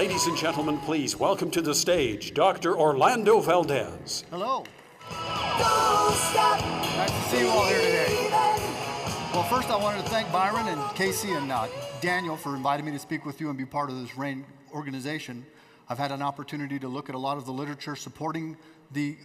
Ladies and gentlemen, please welcome to the stage Dr. Orlando Valdez. Hello. Nice to see you all here today. Well, first I wanted to thank Byron and Casey and Daniel for inviting me to speak with you and be part of this RAIN organization. I've had an opportunity to look at a lot of the literature supporting the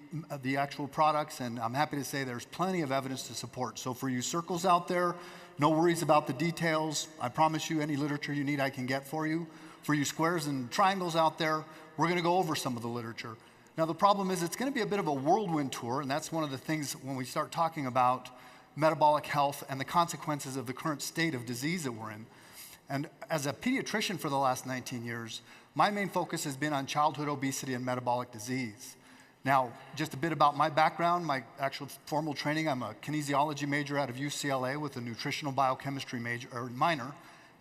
actual products, and I'm happy to say there's plenty of evidence to support. So for you circles out there, no worries about the details. I promise you any literature you need I can get for you. For you squares and triangles out there, we're going to go over some of the literature. Now the problem is it's going to be a bit of a whirlwind tour, and that's one of the things when we start talking about metabolic health and the consequences of the current state of disease that we're in. And as a pediatrician for the last 19 years, my main focus has been on childhood obesity and metabolic disease. Now, just a bit about my background, my actual formal training, I'm a kinesiology major out of UCLA with a nutritional biochemistry minor,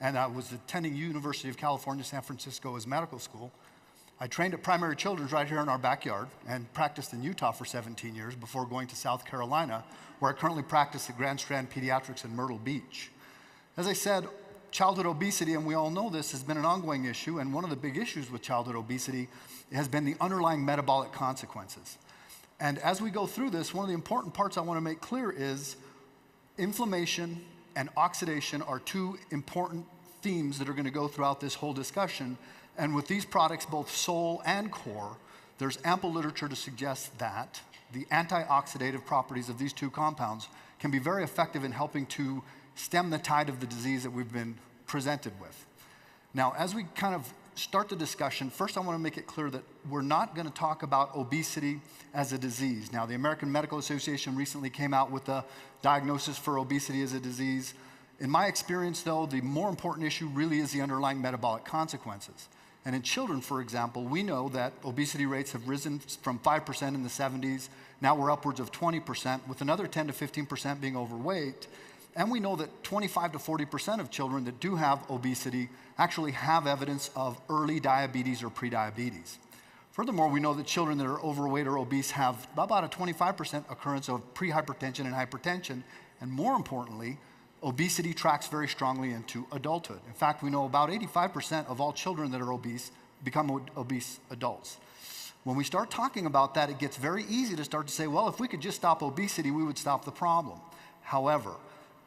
and I was attending University of California, San Francisco as medical school. I trained at Primary Children's right here in our backyard and practiced in Utah for 17 years before going to South Carolina, where I currently practice at Grand Strand Pediatrics in Myrtle Beach. As I said, childhood obesity, and we all know this, has been an ongoing issue, and one of the big issues with childhood obesity has been the underlying metabolic consequences. And as we go through this, one of the important parts I want to make clear is inflammation and oxidation are two important themes that are going to go throughout this whole discussion. And with these products, both Sol and Core, there's ample literature to suggest that the antioxidative properties of these two compounds can be very effective in helping to stem the tide of the disease that we've been presented with. Now, as we kind of start the discussion, first I want to make it clear that we're not going to talk about obesity as a disease. Now, the American Medical Association recently came out with a diagnosis for obesity as a disease. In my experience, though, the more important issue really is the underlying metabolic consequences. And in children, for example, we know that obesity rates have risen from 5% in the 70s. Now we're upwards of 20%, with another 10 to 15% being overweight. And we know that 25 to 40% of children that do have obesity actually have evidence of early diabetes or prediabetes. Furthermore, we know that children that are overweight or obese have about a 25% occurrence of prehypertension and hypertension. And more importantly, obesity tracks very strongly into adulthood. In fact, we know about 85% of all children that are obese become obese adults. When we start talking about that, it gets very easy to start to say, well, if we could just stop obesity, we would stop the problem. However,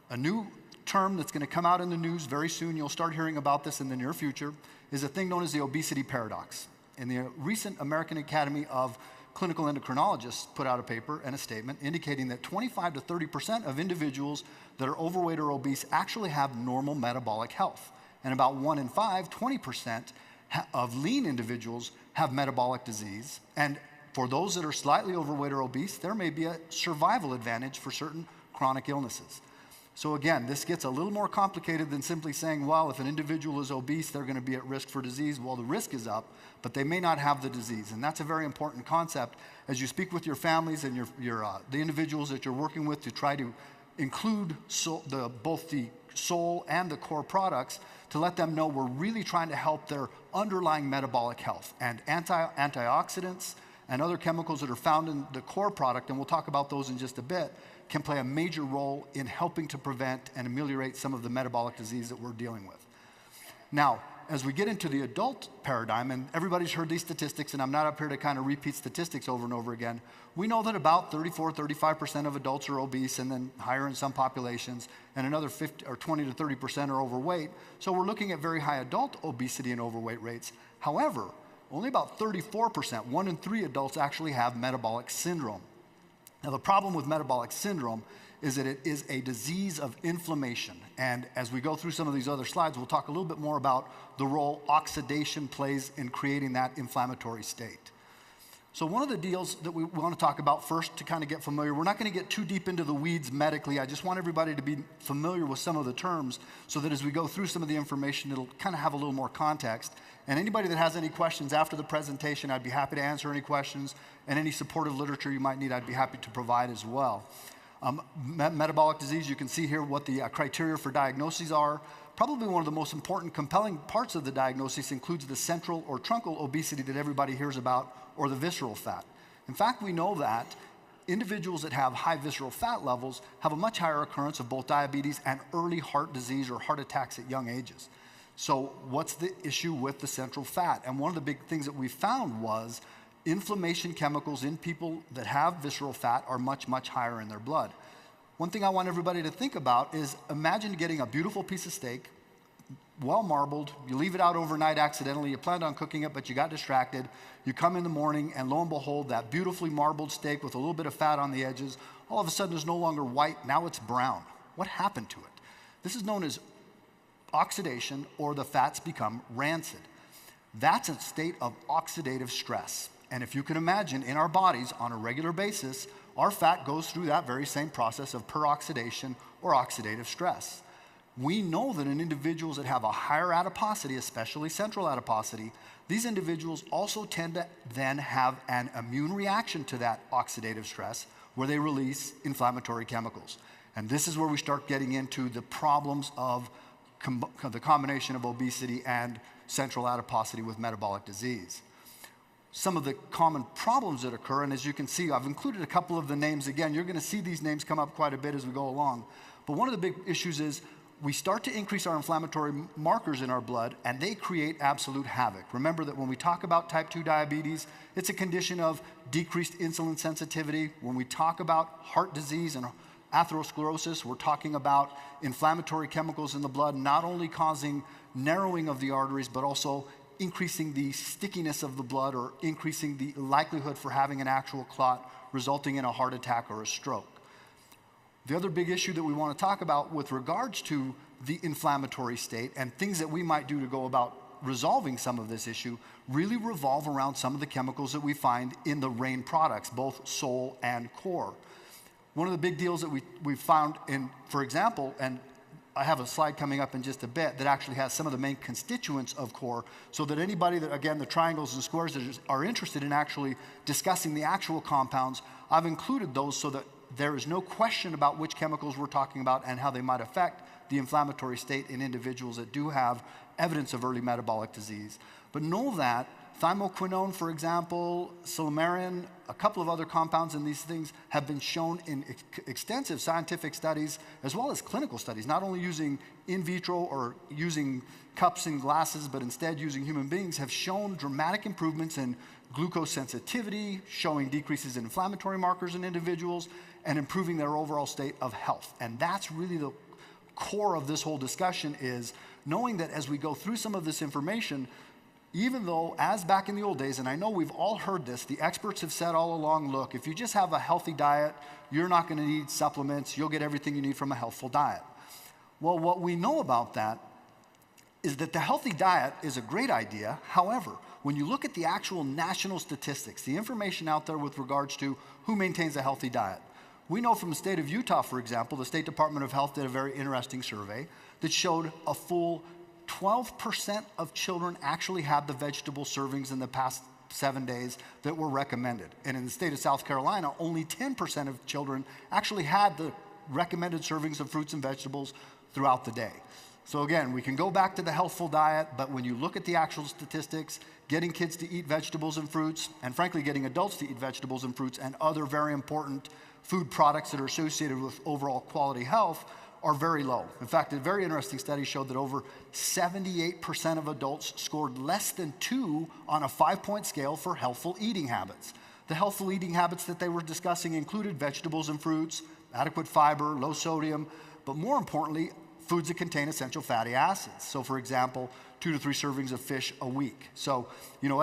a new term that's going to come out in the news very soon, you'll start hearing about this in the near future, is a thing known as the obesity paradox. And the recent American Academy of Clinical Endocrinologists put out a paper and a statement indicating that 25 to 30% of individuals that are overweight or obese actually have normal metabolic health. And about 1 in 5, 20% of lean individuals have metabolic disease. And for those that are slightly overweight or obese, there may be a survival advantage for certain chronic illnesses. So again, this gets a little more complicated than simply saying, well, if an individual is obese, they're going to be at risk for disease. Well, the risk is up, but they may not have the disease. And that's a very important concept as you speak with your families and the individuals that you're working with to try to include both the Sol and the Core products to let them know we're really trying to help their underlying metabolic health. And antioxidants and other chemicals that are found in the Core product, and we'll talk about those in just a bit, can play a major role in helping to prevent and ameliorate some of the metabolic disease that we're dealing with. Now, as we get into the adult paradigm, and everybody's heard these statistics, and I'm not up here to kind of repeat statistics over and over again, we know that about 34, 35% of adults are obese, and then higher in some populations, and another 20 to 30% are overweight. So we're looking at very high adult obesity and overweight rates. However, only about 34%, 1 in 3 adults actually have metabolic syndrome. Now, the problem with metabolic syndrome is that it is a disease of inflammation. And as we go through some of these other slides, we'll talk a little bit more about the role oxidation plays in creating that inflammatory state. So one of the deals that we want to talk about first to kind of get familiar, we're not going to get too deep into the weeds medically. I just want everybody to be familiar with some of the terms so that as we go through some of the information, it'll kind of have a little more context. And anybody that has any questions after the presentation, I'd be happy to answer any questions, and any supportive literature you might need, I'd be happy to provide as well. Metabolic disease, you can see here what the criteria for diagnoses are. Probably one of the most important, compelling parts of the diagnosis includes the central or truncal obesity that everybody hears about, or the visceral fat. In fact, we know that individuals that have high visceral fat levels have a much higher occurrence of both diabetes and early heart disease or heart attacks at young ages. So what's the issue with the central fat? And one of the big things that we found was inflammation chemicals in people that have visceral fat are much, much higher in their blood. One thing I want everybody to think about is imagine getting a beautiful piece of steak, well marbled, you leave it out overnight accidentally, you planned on cooking it, but you got distracted. You come in the morning, and lo and behold, that beautifully marbled steak with a little bit of fat on the edges, all of a sudden is no longer white, now it's brown. What happened to it? This is known as oxidation, or the fats become rancid. That's a state of oxidative stress. And if you can imagine, in our bodies on a regular basis, our fat goes through that very same process of peroxidation or oxidative stress. We know that in individuals that have a higher adiposity, especially central adiposity, these individuals also tend to then have an immune reaction to that oxidative stress where they release inflammatory chemicals. And this is where we start getting into the problems of the combination of obesity and central adiposity with metabolic disease. Some of the common problems that occur, and as you can see, I've included a couple of the names. Again, you're going to see these names come up quite a bit as we go along. But one of the big issues is we start to increase our inflammatory markers in our blood, and they create absolute havoc. Remember that when we talk about type 2 diabetes, it's a condition of decreased insulin sensitivity. When we talk about heart disease and atherosclerosis, we're talking about inflammatory chemicals in the blood, not only causing narrowing of the arteries, but also increasing the stickiness of the blood or increasing the likelihood for having an actual clot, resulting in a heart attack or a stroke. The other big issue that we want to talk about with regards to the inflammatory state and things that we might do to go about resolving some of this issue really revolve around some of the chemicals that we find in the RAIN products, both SOL and CORE. One of the big deals that we found in, for example, and I have a slide coming up in just a bit that actually has some of the main constituents of CORE, so that anybody that, again, the triangles and squares that are interested in actually discussing the actual compounds, I've included those so that there is no question about which chemicals we're talking about and how they might affect the inflammatory state in individuals that do have evidence of early metabolic disease. But know that thymoquinone, for example, silymarin, a couple of other compounds in these things have been shown in extensive scientific studies as well as clinical studies, not only using in vitro or using cups and glasses, but instead using human beings, have shown dramatic improvements in glucose sensitivity, showing decreases in inflammatory markers in individuals, and improving their overall state of health. And that's really the core of this whole discussion, is knowing that as we go through some of this information, even though, as back in the old days, and I know we've all heard this, the experts have said all along, look, if you just have a healthy diet, you're not going to need supplements, you'll get everything you need from a healthful diet. Well, what we know about that is that the healthy diet is a great idea. However, when you look at the actual national statistics, the information out there with regards to who maintains a healthy diet, we know from the state of Utah, for example, the State Department of Health did a very interesting survey that showed a full 12% of children actually had the vegetable servings in the past 7 days that were recommended. And in the state of South Carolina, only 10% of children actually had the recommended servings of fruits and vegetables throughout the day. So again, we can go back to the healthful diet, but when you look at the actual statistics, getting kids to eat vegetables and fruits, and frankly, getting adults to eat vegetables and fruits and other very important food products that are associated with overall quality health are very low. In fact, a very interesting study showed that over 78% of adults scored less than 2 on a 5-point scale for healthful eating habits. The healthful eating habits that they were discussing included vegetables and fruits, adequate fiber, low sodium, but more importantly, foods that contain essential fatty acids. So for example, 2 to 3 servings of fish a week. So,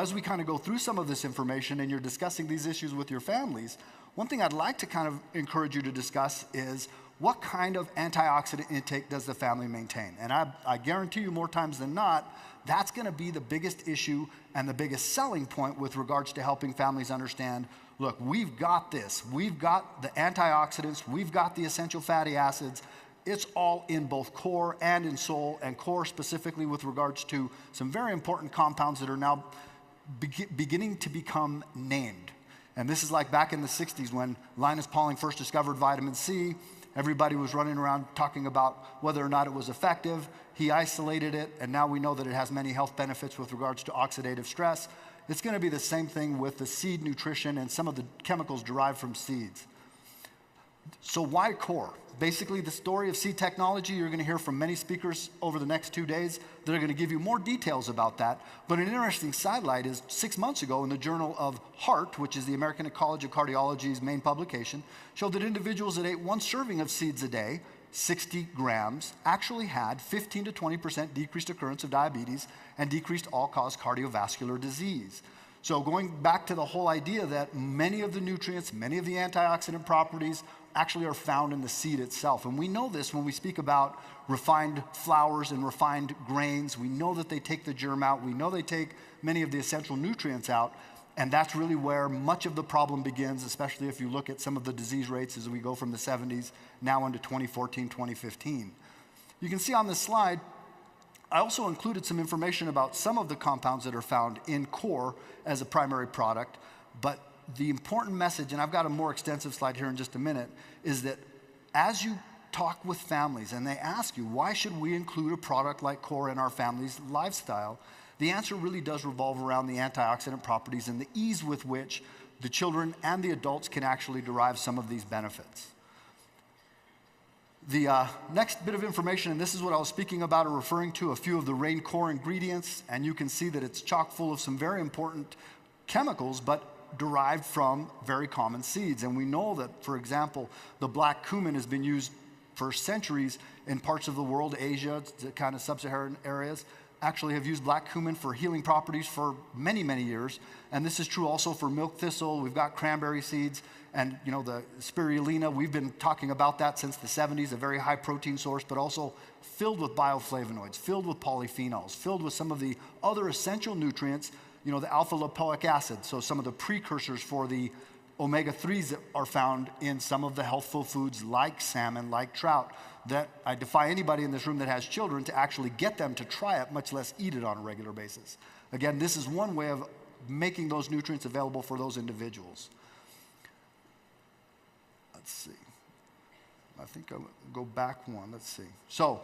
as we kind of go through some of this information and you're discussing these issues with your families, one thing I'd like to kind of encourage you to discuss is what kind of antioxidant intake does the family maintain? And I guarantee you more times than not, that's going to be the biggest issue and the biggest selling point with regards to helping families understand, look, we've got this. We've got the antioxidants. We've got the essential fatty acids. It's all in both CORE and in SOL, and CORE specifically with regards to some very important compounds that are now beginning to become named. And this is like back in the 60s when Linus Pauling first discovered vitamin C. Everybody was running around talking about whether or not it was effective. He isolated it, and now we know that it has many health benefits with regards to oxidative stress. It's going to be the same thing with the seed nutrition and some of the chemicals derived from seeds. So why core? Basically, the story of seed technology, you're going to hear from many speakers over the next 2 days that are going to give you more details about that. But an interesting sidelight is 6 months ago in the Journal of Heart, which is the American College of Cardiology's main publication, showed that individuals that ate 1 serving of seeds a day, 60 grams, actually had 15 to 20% decreased occurrence of diabetes and decreased all-cause cardiovascular disease. So going back to the whole idea that many of the nutrients, many of the antioxidant properties actually are found in the seed itself. And we know this when we speak about refined flours and refined grains. We know that they take the germ out. We know they take many of the essential nutrients out. And that's really where much of the problem begins, especially if you look at some of the disease rates as we go from the 70s now into 2014, 2015. You can see on this slide, I also included some information about some of the compounds that are found in core as a primary product, but the important message, and I've got a more extensive slide here in just a minute, is that as you talk with families and they ask you, why should we include a product like core in our family's lifestyle? The answer really does revolve around the antioxidant properties and the ease with which the children and the adults can actually derive some of these benefits. The next bit of information, and this is what I was speaking about or referring to, a few of the Rain core ingredients, and you can see that it's chock full of some very important chemicals, but derived from very common seeds. And we know that, for example, the black cumin has been used for centuries in parts of the world, Asia, the kind of sub-Saharan areas, actually have used black cumin for healing properties for many, many years. And this is true also for milk thistle. We've got cranberry seeds and, you know, the spirulina. We've been talking about that since the 70s, a very high protein source, but also filled with bioflavonoids, filled with polyphenols, filled with some of the other essential nutrients, you know, the alpha lipoic acid, so some of the precursors for the omega-3s that are found in some of the healthful foods like salmon, like trout, that I defy anybody in this room that has children to actually get them to try it, much less eat it on a regular basis. Again, this is one way of making those nutrients available for those individuals. Let's see. I think I'll go back one. Let's see. So,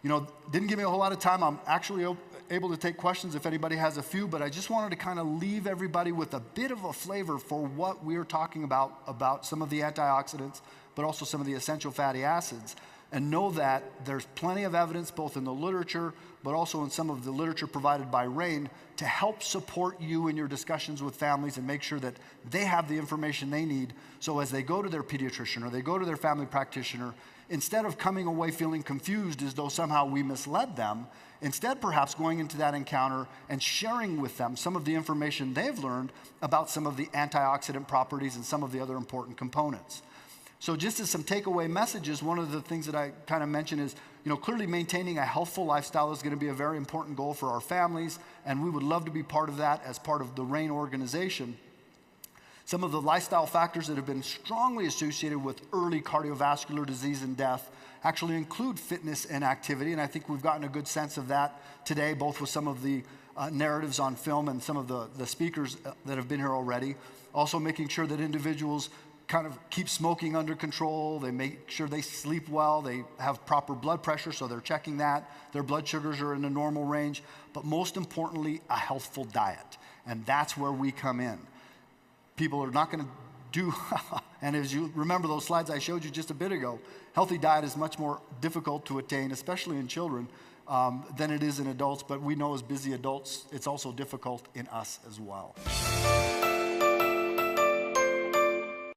you know, didn't give me a whole lot of time. I'm actually able to take questions if anybody has a few, but I just wanted to kind of leave everybody with a bit of a flavor for what we're talking about some of the antioxidants, but also some of the essential fatty acids. And know that there's plenty of evidence, both in the literature, but also in some of the literature provided by RAIN, to help support you in your discussions with families and make sure that they have the information they need. So as they go to their pediatrician or they go to their family practitioner, instead of coming away feeling confused as though somehow we misled them, instead perhaps going into that encounter and sharing with them some of the information they've learned about some of the antioxidant properties and some of the other important components. So just as some takeaway messages, one of the things that I kind of mentioned is, you know, clearly maintaining a healthful lifestyle is going to be a very important goal for our families, and we would love to be part of that as part of the RAIN organization. Some of the lifestyle factors that have been strongly associated with early cardiovascular disease and death actually include fitness and activity, and I think we've gotten a good sense of that today, both with some of the narratives on film and some of the speakers that have been here already. Also making sure that individuals kind of keep smoking under control, they make sure they sleep well, they have proper blood pressure, so they're checking that, their blood sugars are in a normal range, but most importantly, a healthful diet. And that's where we come in. People are not going to do, and as you remember those slides I showed you just a bit ago, healthy diet is much more difficult to attain, especially in children, than it is in adults, but we know as busy adults, it's also difficult in us as well.